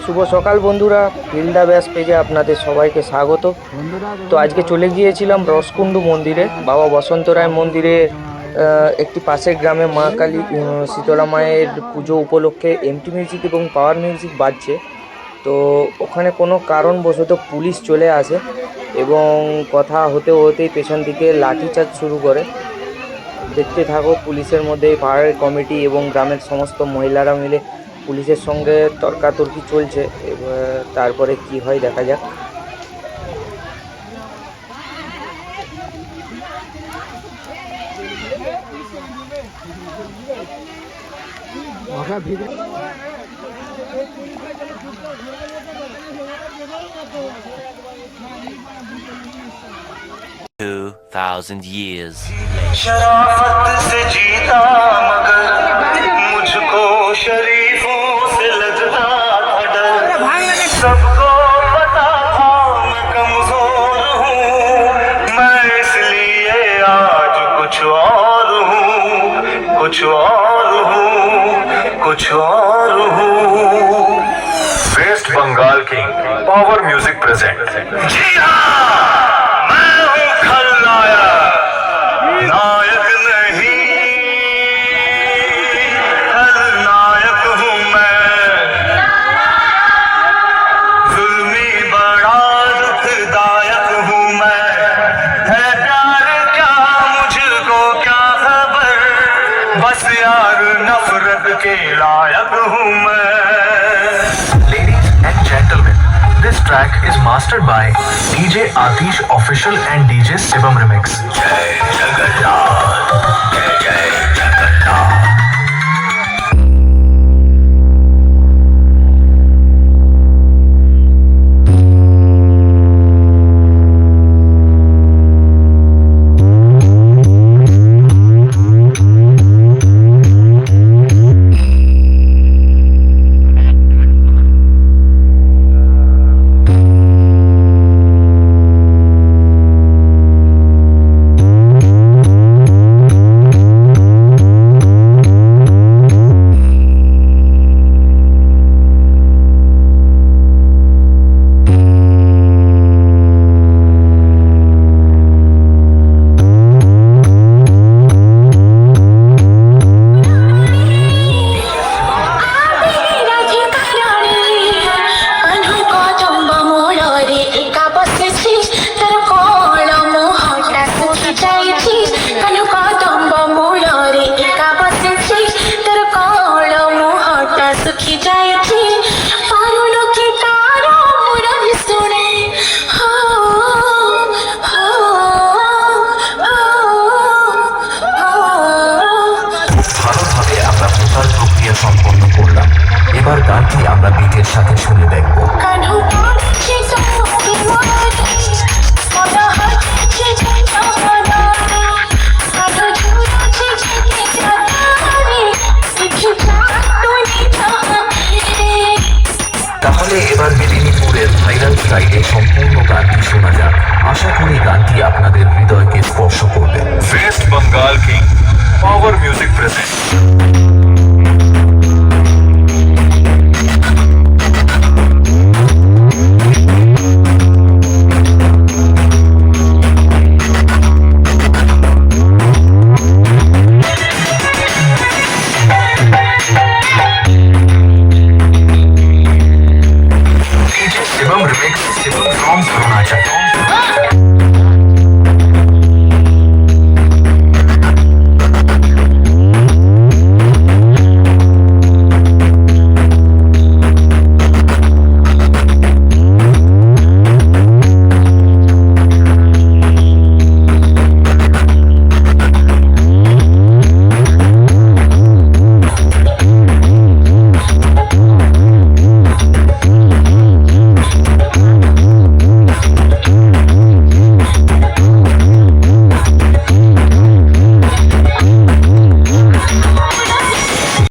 শুভ সকাল বন্ধুরা, হিলদা ব্যাস পেজে আপনাদের সবাইকে স্বাগত। তো আজকে চলে গিয়েছিলাম রসকুণ্ডু মন্দিরে, বাবা বসন্ত রায় মন্দিরে। একটি পাশের গ্রামে মা কালী শীতলা মায়ের পুজো উপলক্ষে এমটি মিউজিক এবং পাওয়ার মিউজিক বাজছে। তো ওখানে কোনো কারণবশত পুলিশ চলে আসে এবং কথা হতে হতেই পেছন দিকে লাঠিচার্জ শুরু করে। দেখতে থাকো, পুলিশের মধ্যে পাহাড়ের কমিটি এবং গ্রামের সমস্ত মহিলারা মিলে পুলিশের সঙ্গে তর্কাতর্কি চলছে। এবার তারপরে কি হয় দেখা যাক। years शराफत से जीता मगर मुझको शरीफों से लगता था डर। सबको पता था मैं कमजोर हूँ, मैं इसलिए आज कुछ और हूँ, कुछ और हूँ, कुछ और हूँ। West Bengal King Power Music present. जी हाँ, मैं हूँ खलनायक, नायक नहीं, खलनायक हूँ मैं। जुल्मी बड़ा दुखदायक हूँ मैं, है प्यार क्या मुझको क्या खबर, बस यार नफरत के लायक हूँ मैं। Ladies and gentlemen, this track is mastered by DJ Atish Official and DJ Shivam Remix. Jai Jagannath, Jai Jai Jagannath. সম্পন্ন করলাম। এবার গানটি আমরা বিটের সাথে শুনে দেখব। তাহলে এবার মেদিনীপুরের ভাইরাল স্টাইলে সম্পূর্ণ গানটি শোনা যাক। আশা করি গানটি আপনাদের হৃদয়কে স্পর্শ করবে। West Bengal king power music present.